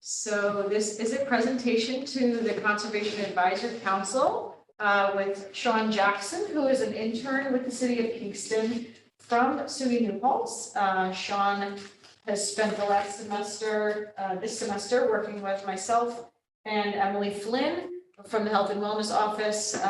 So this is a presentation to the Conservation Advisory Council with Sean Jackson, who is an intern with the City of Kingston from SUNY New Paltz. Sean has spent the last semester, this semester, working with myself and Emily Flynn from the Health and Wellness Office,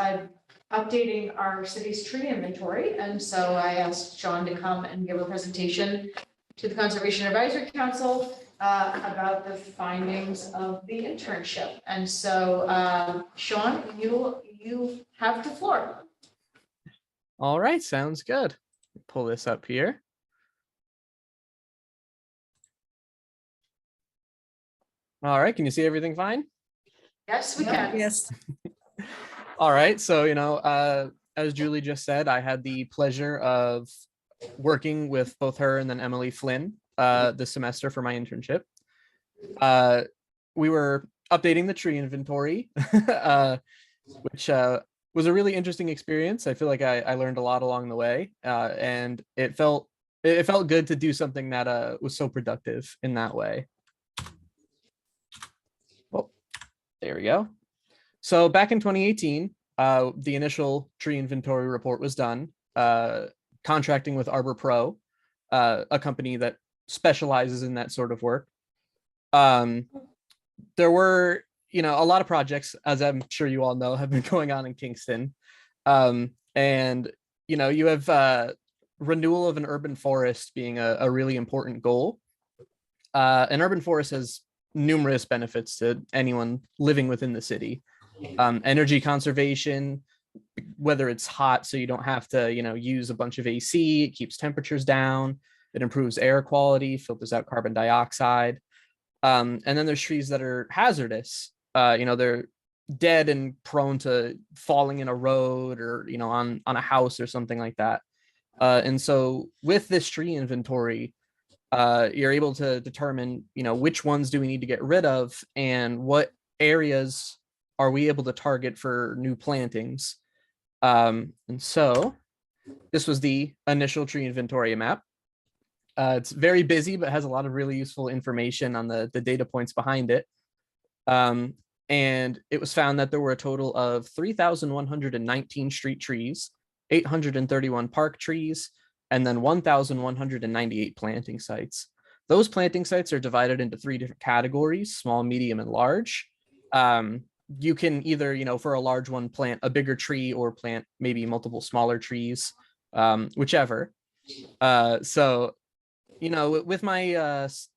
updating our city's tree inventory. And so I asked Sean to come and give a presentation to the Conservation Advisory Council about the findings of the internship. And so, Sean, you have the floor. All right, sounds good. Pull this up here. All right, can you see everything fine? Yes, we can. Yes. All right, so, as Julie just said, I had the pleasure of working with both her and then Emily Flynn this semester for my internship. We were updating the tree inventory, which was a really interesting experience. I feel like I learned a lot along the way, and it felt good to do something that was so productive in that way. Well, there we go. So back in 2018, the initial tree inventory report was done, contracting with Arbor Pro, a company that specializes in that sort of work. There were, a lot of projects, as I'm sure you all know, have been going on in Kingston. And, you have renewal of an urban forest being a really important goal. An urban forest has numerous benefits to anyone living within the city. Energy conservation, whether it's hot, so you don't have to, use a bunch of AC, it keeps temperatures down, it improves air quality, filters out carbon dioxide. And then there's trees that are hazardous. They're dead and prone to falling in a road or, on a house or something like that. And so with this tree inventory, you're able to determine, which ones do we need to get rid of and what areas are we able to target for new plantings. And so this was the initial tree inventory map. It's very busy, but has a lot of really useful information on the data points behind it. And it was found that there were a total of 3,119 street trees, 831 park trees, and then 1,198 planting sites. Those planting sites are divided into 3 different categories: small, medium, and large. You can either, for a large one, plant a bigger tree or plant maybe multiple smaller trees, whichever. So, with my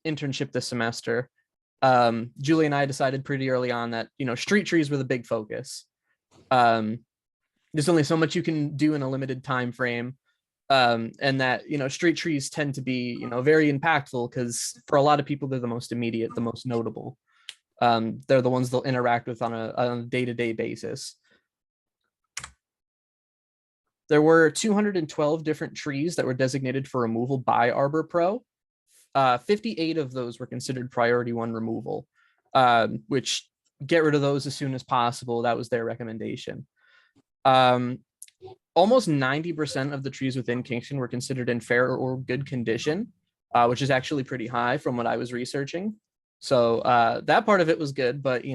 internship this semester, Julie and I decided pretty early on that, street trees were the big focus. There's only so much you can do in a limited time frame. And that, street trees tend to be, very impactful because for a lot of people, they're the most immediate, the most notable. They're the ones they'll interact with on a day-to-day basis. There were 212 different trees that were designated for removal by Arbor Pro. 58 of those were considered priority 1 removal, which get rid of those as soon as possible. That was their recommendation. Almost 90% of the trees within Kingston were considered in fair or good condition, which is actually pretty high from what I was researching. So that part of it was good, but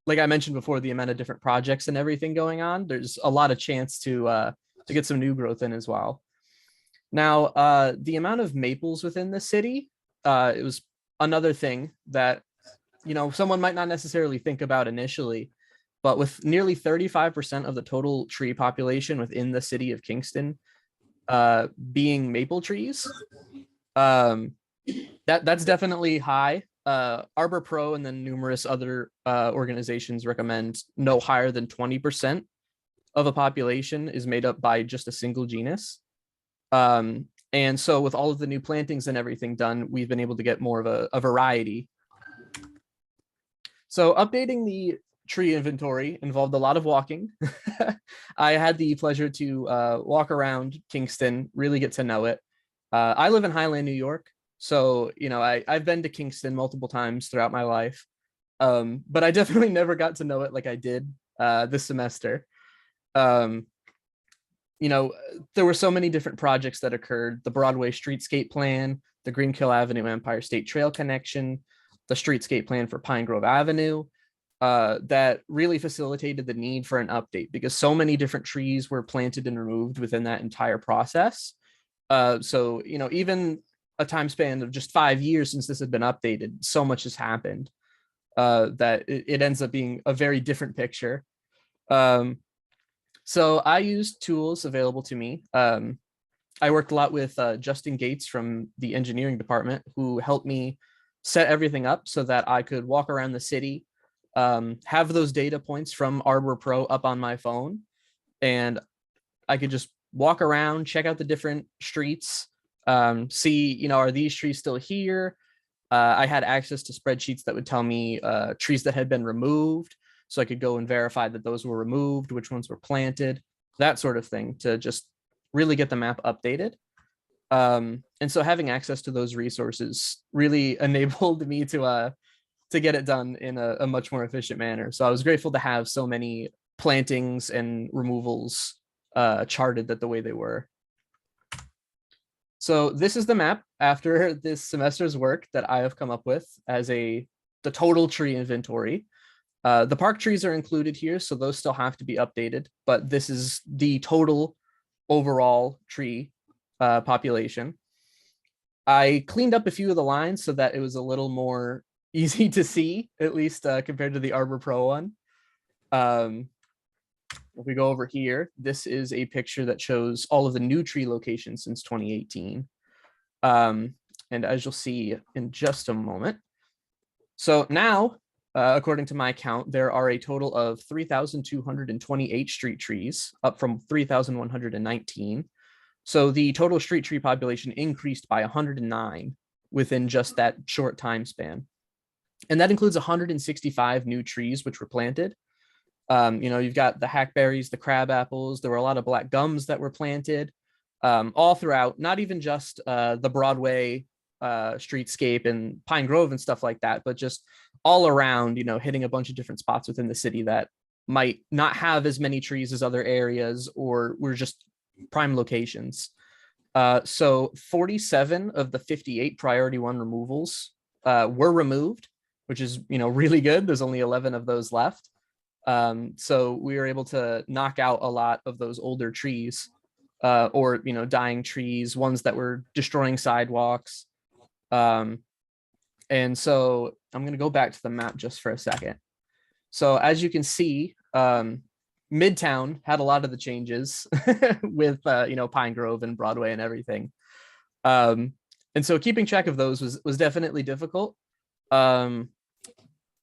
like I mentioned before, the amount of different projects and everything going on, there's a lot of chance to get some new growth in as well. Now, the amount of maples within the city, it was another thing that, someone might not necessarily think about initially, but with nearly 35% of the total tree population within the city of Kingston being maple trees, that's definitely high. Arbor Pro and then numerous other organizations recommend no higher than 20% of a population is made up by just a single genus. And so with all of the new plantings and everything done, we've been able to get more of a variety. So updating the tree inventory involved a lot of walking. I had the pleasure to walk around Kingston, really get to know it. I live in Highland, New York. So, I've been to Kingston multiple times throughout my life, but I definitely never got to know it like I did this semester. There were so many different projects that occurred: the Broadway Streetscape Plan, the Greenkill Avenue Empire State Trail connection, the streetscape plan for Pine Grove Avenue, that really facilitated the need for an update because so many different trees were planted and removed within that entire process. So, even a time span of just 5 years since this had been updated, so much has happened that it ends up being a very different picture. So I used tools available to me. I worked a lot with Justin Gates from the engineering department, who helped me set everything up so that I could walk around the city, have those data points from Arbor Pro up on my phone, and I could just walk around, check out the different streets, see, are these trees still here? I had access to spreadsheets that would tell me trees that had been removed, so I could go and verify that those were removed, which ones were planted, that sort of thing, to just really get the map updated. And so having access to those resources really enabled me to get it done in a much more efficient manner. So I was grateful to have so many plantings and removals charted that the way they were. So this is the map after this semester's work that I have come up with as the total tree inventory. The park trees are included here, so those still have to be updated, but this is the total overall tree population. I cleaned up a few of the lines so that it was a little more easy to see, at least compared to the Arbor Pro one. If we go over here, this is a picture that shows all of the new tree locations since 2018. And as you'll see in just a moment. So now, according to my count, there are a total of 3,228 street trees, up from 3,119. So the total street tree population increased by 109 within just that short time span. And that includes 165 new trees which were planted. You've got the hackberries, the crab apples. There were a lot of black gums that were planted all throughout, not even just the Broadway streetscape and Pine Grove and stuff like that, but just all around, hitting a bunch of different spots within the city that might not have as many trees as other areas or were just prime locations. So 47 of the 58 priority one removals were removed, which is, really good. There's only 11 of those left. So we were able to knock out a lot of those older trees or, dying trees, ones that were destroying sidewalks. And so I'm going to go back to the map just for a second. So as you can see, Midtown had a lot of the changes with, Pine Grove and Broadway and everything. And so keeping track of those was definitely difficult.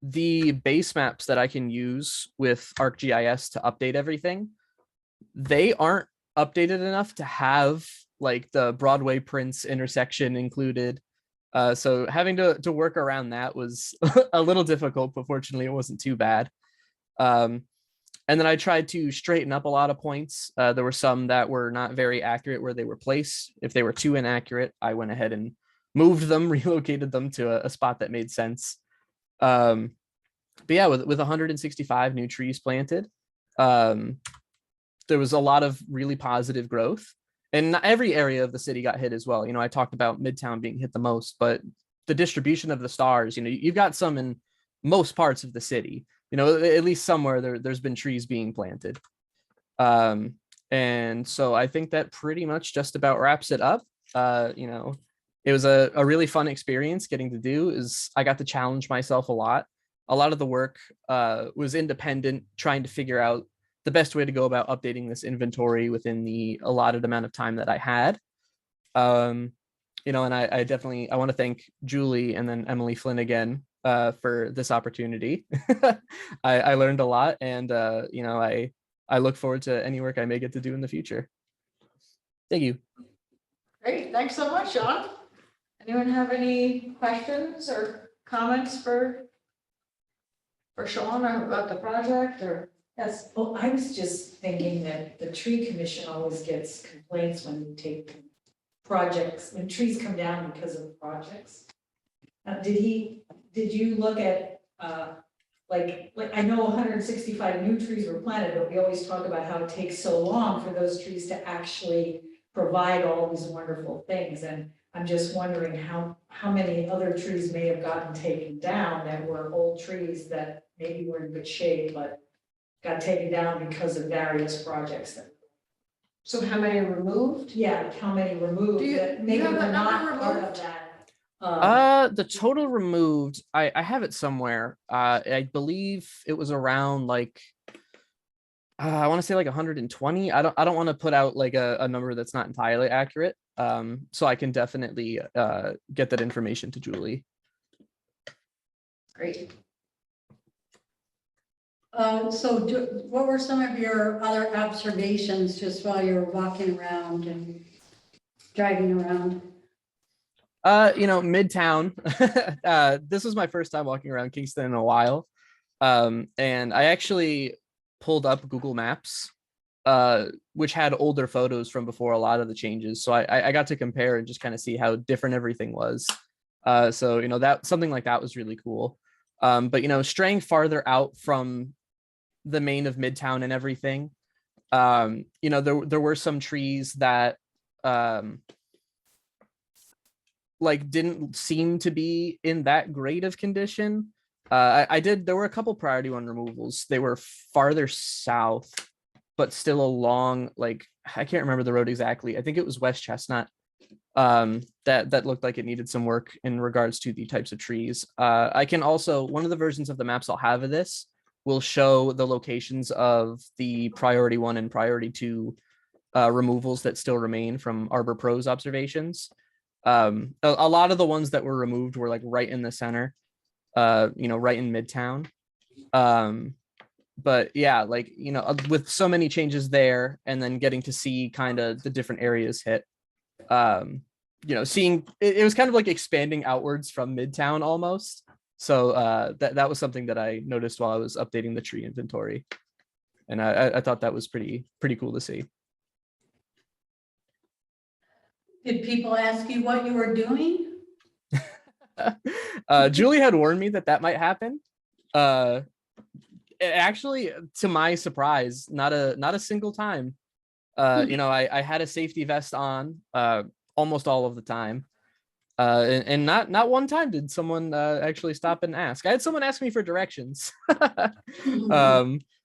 The base maps that I can use with ArcGIS to update everything, they aren't updated enough to have like the Broadway Prince intersection included. So having to work around that was a little difficult, but fortunately it wasn't too bad. And then I tried to straighten up a lot of points. There were some that were not very accurate where they were placed. If they were too inaccurate, I went ahead and moved them, relocated them to a spot that made sense. But yeah, with 165 new trees planted, there was a lot of really positive growth. And not every area of the city got hit as well. I talked about Midtown being hit the most, but the distribution of the stars, you've got some in most parts of the city. At least somewhere there's been trees being planted. And so I think that pretty much just about wraps it up. It was a really fun experience getting to do. I got to challenge myself a lot. A lot of the work was independent, trying to figure out the best way to go about updating this inventory within the allotted amount of time that I had. And I definitely, I want to thank Julie and then Emily Flynn again for this opportunity. I learned a lot, and I look forward to any work I may get to do in the future. Thank you. Great, thanks so much, Sean. Anyone have any questions or comments for Sean or about the project or? Yes, well, I was just thinking that the tree commission always gets complaints when we take projects, when trees come down because of projects. Did you look at, like I know 165 new trees were planted, but we always talk about how it takes so long for those trees to actually provide all these wonderful things. And I'm just wondering how many other trees may have gotten taken down that were old trees that maybe were in good shape, but got taken down because of various projects. So how many are removed? Yeah, how many removed Do you- that you maybe have were that not number part of removed? that. The total removed, I have it somewhere. I believe it was around like I want to say like 120. I don't want to put out like a number that's not entirely accurate. So I can definitely get that information to Julie. Great. What were some of your other observations just while you were walking around and driving around? Midtown. This was my first time walking around Kingston in a while. And I actually pulled up Google Maps, which had older photos from before a lot of the changes. So I got to compare and just kind of see how different everything was. So that something like that was really cool. But straying farther out from the main of Midtown and everything, there were some trees that like didn't seem to be in that great of condition. There were a couple priority one removals. They were farther south, but still along, like, I can't remember the road exactly. I think it was West Chestnut. That looked like it needed some work in regards to the types of trees. I can also, one of the versions of the maps I'll have of this will show the locations of the priority one and priority two removals that still remain from Arbor Pro's observations. A lot of the ones that were removed were like right in the center, right in Midtown. But yeah, like, with so many changes there and then getting to see kind of the different areas hit, seeing it was kind of like expanding outwards from Midtown almost. So that was something that I noticed while I was updating the tree inventory. And I thought that was pretty cool to see. Did people ask you what you were doing? Julie had warned me that might happen. Actually, to my surprise, not a single time. I had a safety vest on almost all of the time. And not one time did someone actually stop and ask. I had someone ask me for directions.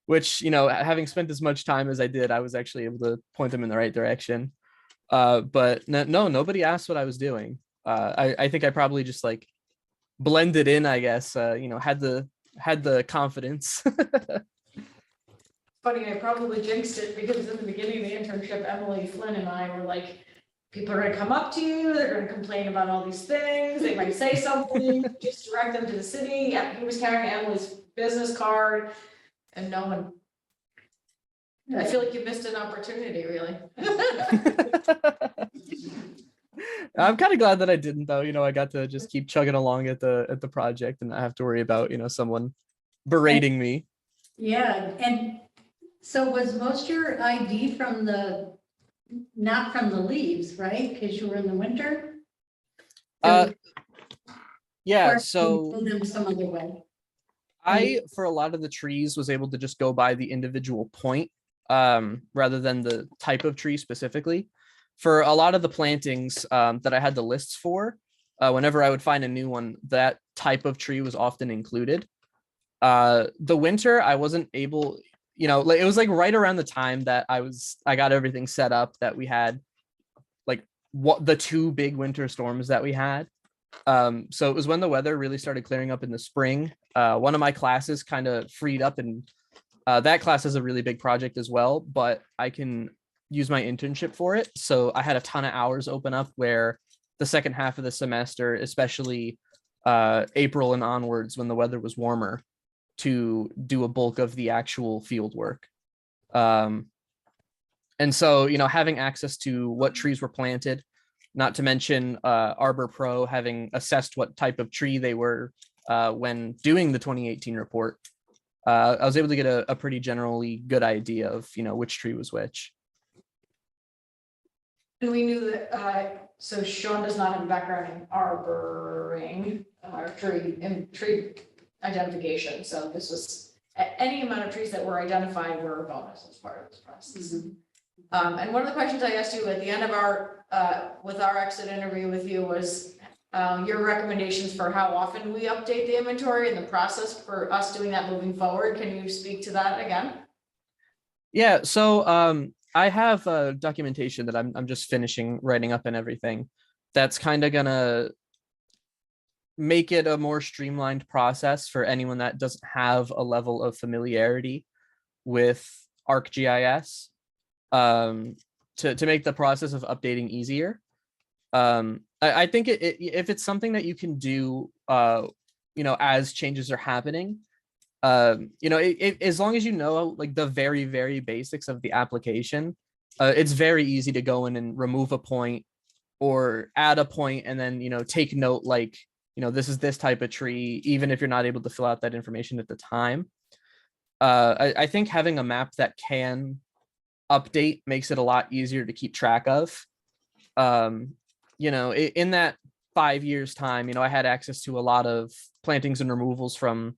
Which, having spent as much time as I did, I was actually able to point them in the right direction. But no, nobody asked what I was doing. I think I probably just like blended in, I guess, had the confidence. Funny, I probably jinxed it because in the beginning of the internship, Emily Flynn and I were like, people are gonna come up to you, they're gonna complain about all these things, they might say something, just direct them to the city. Yeah, he was carrying Emily's business card and no one. I feel like you missed an opportunity, really. I'm kind of glad that I didn't, though. I got to just keep chugging along at the project and not have to worry about, someone berating me. Yeah, and so was most your ID not from the leaves, right? Because you were in the winter? Yeah, Or so you them some other way? I, for a lot of the trees, was able to just go by the individual point rather than the type of tree specifically. For a lot of the plantings that I had the lists for, whenever I would find a new one, that type of tree was often included. The winter, I wasn't able, it was like right around the time that I got everything set up that we had like the two big winter storms that we had. So it was when the weather really started clearing up in the spring. One of my classes kind of freed up, and that class is a really big project as well, but I can use my internship for it. So I had a ton of hours open up where the second half of the semester, especially April and onwards when the weather was warmer, to do a bulk of the actual field work. And so, having access to what trees were planted, not to mention Arbor Pro having assessed what type of tree they were when doing the 2018 report, I was able to get a pretty generally good idea of, which tree was which. And we knew that, so Sean does not have a background in arboring or tree identification. So this was, any amount of trees that were identified were a bonus as part of this process. And one of the questions I asked you at the end of our, with our exit interview with you was your recommendations for how often we update the inventory and the process for us doing that moving forward. Can you speak to that again? Yeah, so I have documentation that I'm just finishing writing up and everything. That's kind of gonna make it a more streamlined process for anyone that doesn't have a level of familiarity with ArcGIS, to make the process of updating easier. I think if it's something that you can do, as changes are happening, as long as you know like the very, very basics of the application, it's very easy to go in and remove a point or add a point and then, take note like, this is this type of tree, even if you're not able to fill out that information at the time. I think having a map that can update makes it a lot easier to keep track of. In that 5 years time, I had access to a lot of plantings and removals from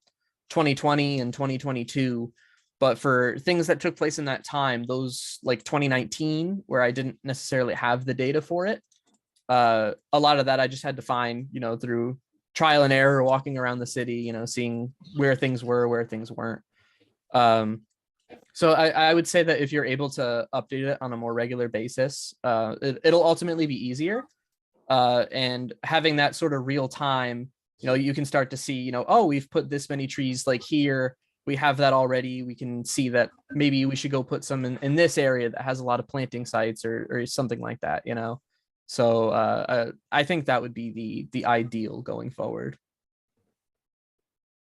2020 and 2022. But for things that took place in that time, those like 2019, where I didn't necessarily have the data for it, a lot of that I just had to find, through trial and error, walking around the city, seeing where things were, where things weren't. So I would say that if you're able to update it on a more regular basis, it'll ultimately be easier. And having that sort of real time, you can start to see, oh, we've put this many trees like here. We have that already. We can see that maybe we should go put some in this area that has a lot of planting sites or something like that, So I think that would be the ideal going forward.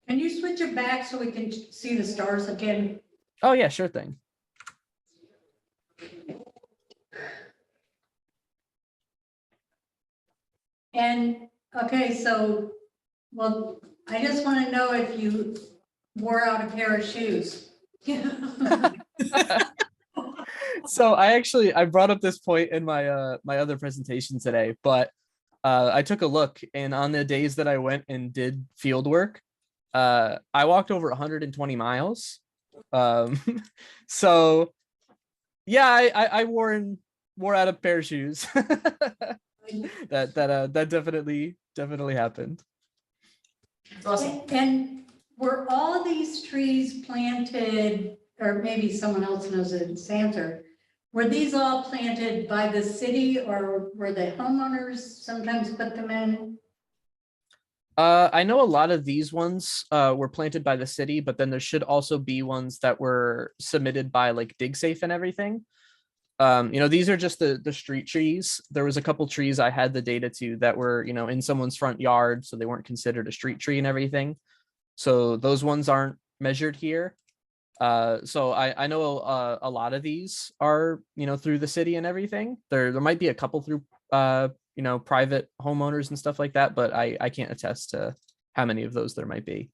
Can you switch it back so we can see the stars again? Oh yeah, sure thing. And, okay, so, well, I just want to know if you wore out a pair of shoes. So I brought up this point in my my other presentation today, but I took a look, and on the days that I went and did field work, I walked over 120 miles. So yeah, I wore out a pair of shoes. That definitely happened. Awesome. And were all these trees planted, or maybe someone else knows the answer, were these all planted by the city, or were the homeowners sometimes put them in? I know a lot of these ones were planted by the city, but then there should also be ones that were submitted by like DigSafe and everything. These are just the street trees. There was a couple trees I had the data to that were, in someone's front yard, so they weren't considered a street tree and everything. So those ones aren't measured here. So I know a lot of these are, through the city and everything. There might be a couple through private homeowners and stuff like that, but I can't attest to how many of those there might be.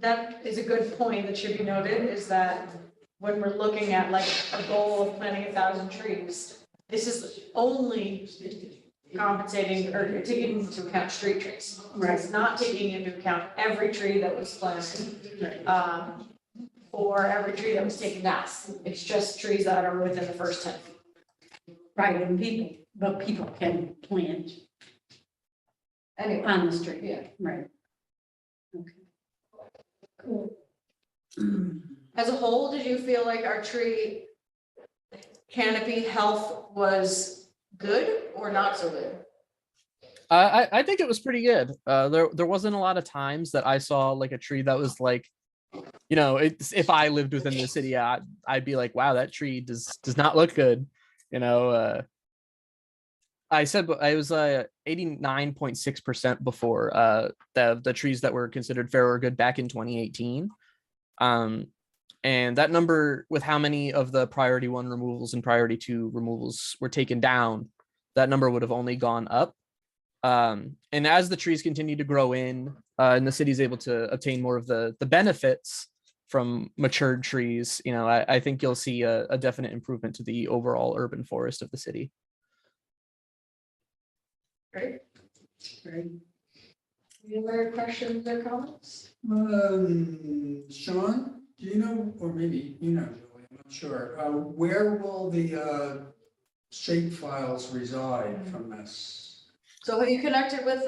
That is a good point that should be noted, is that when we're looking at like a goal of planting 1,000 trees, this is only compensating or taking into account street trees. Right. It's not taking into account every tree that was planted, or every tree that was taken down. It's just trees that are within the first 10. Right, and people can plant Anyway, on the street. yeah. Right. Okay. Cool. As a whole, did you feel like our tree canopy health was good or not so good? I think it was pretty good. There wasn't a lot of times that I saw like a tree that was like, if I lived within the city, I'd be like, wow, that tree does not look good. I said I was 89.6% before the trees that were considered fair or good back in 2018. And that number, with how many of the priority 1 removals and priority 2 removals were taken down, that number would have only gone up. And as the trees continue to grow in, and the city's able to obtain more of the benefits from matured trees, I think you'll see a definite improvement to the overall urban forest of the city. Great. Great. Any other questions or comments? Sean, do you know, or maybe Julie, I'm not Sure. Where will the shape files reside from this? So have you connected with,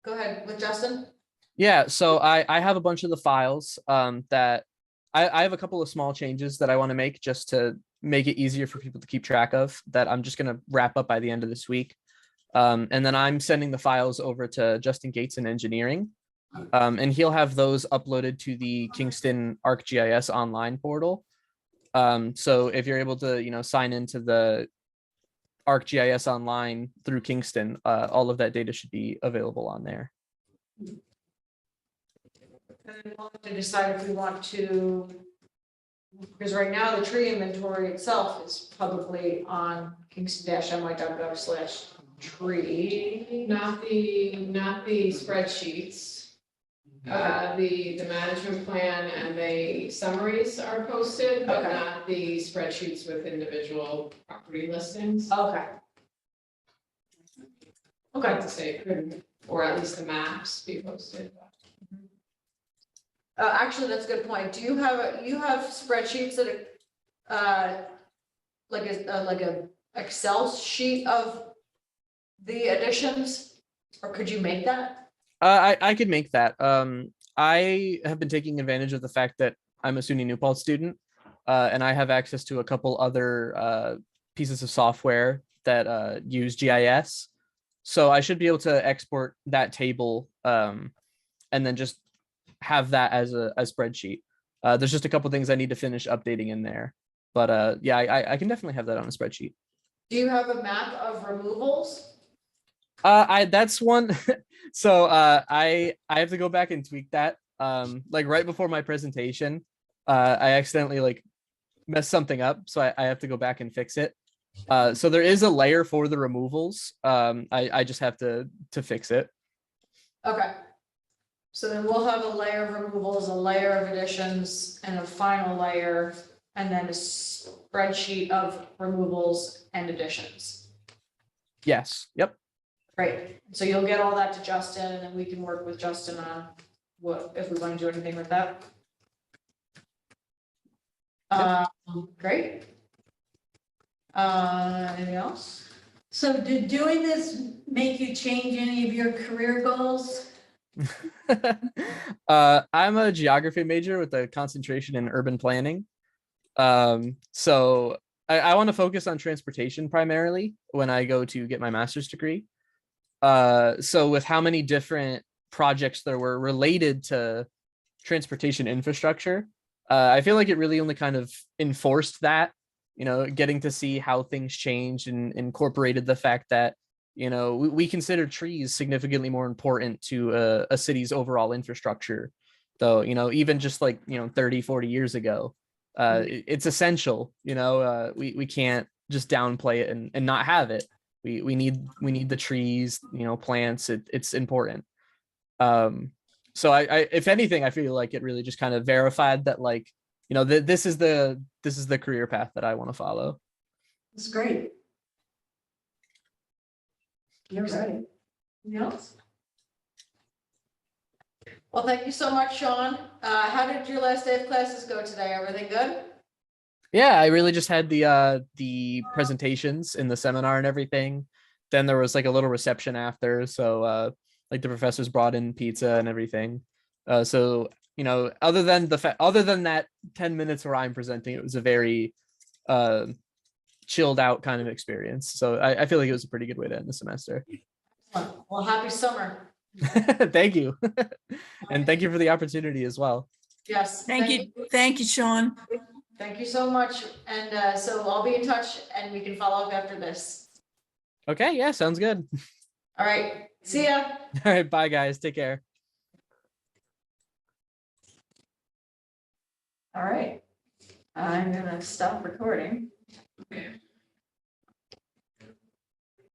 go ahead, with Justin? Yeah, so I have a bunch of the files that I have a couple of small changes that I want to make just to make it easier for people to keep track of that I'm just going to wrap up by the end of this week. And then I'm sending the files over to Justin Gates in engineering. And he'll have those uploaded to the Kingston ArcGIS online portal. So if you're able to, sign into the ArcGIS online through Kingston, all of that data should be available on there. And then we'll have to decide if we want to, because right now the tree inventory itself is publicly on kingston-my.gov/tree. Not the spreadsheets. The management plan and the summaries are posted, but Okay. not the spreadsheets with individual property listings. Okay. Not Okay. to say it couldn't, or at least the maps be posted. Actually, that's a good point. Do you have spreadsheets that are, like a Excel sheet of the additions? Or could you make that? I could make that. I have been taking advantage of the fact that I'm a SUNY New Paltz student, and I have access to a couple other pieces of software that use GIS. So I should be able to export that table and then just have that as a spreadsheet. There's just a couple things I need to finish updating in there, but yeah, I can definitely have that on a spreadsheet. Do you have a map of removals? That's one. So I have to go back and tweak that. Like right before my presentation, I accidentally like messed something up, so I have to go back and fix it. So there is a layer for the removals. I just have to fix it. Okay. So then we'll have a layer of removals, a layer of additions, and a final layer, and then a spreadsheet of removals and additions. Yes. Yep. Great. So you'll get all that to Justin, and then we can work with Justin on what, if we want to do anything with that. Great. Anything else? So did doing this make you change any of your career goals? I'm a geography major with a concentration in urban planning. So I want to focus on transportation primarily when I go to get my master's degree. So with how many different projects there were related to transportation infrastructure, I feel like it really only kind of enforced that, getting to see how things changed and incorporated the fact that, we consider trees significantly more important to a city's overall infrastructure, though, even just like, 30, 40 years ago, it's essential, we can't just downplay it and not have it. We need the trees, plants. It's important. So I if anything, I feel like it really just kind of verified that, like, this is the career path that I want to follow. It's great. You're right. Anything else? Well, thank you so much, Sean. How did your last day of classes go today? Everything good? Yeah, I really just had the presentations in the seminar and everything. Then there was like a little reception after, so like the professors brought in pizza and everything. So other than that 10 minutes where I'm presenting, it was a very chilled out kind of experience. So I feel like it was a pretty good way to end the semester. Well, happy summer. Thank you. And thank you for the opportunity as well. Yes. Thank you, Sean. Thank you so much. And so I'll be in touch and we can follow up after this. Okay, yeah, sounds good. All right. See ya. All right, bye guys. Take care. All right. I'm gonna stop recording. Okay.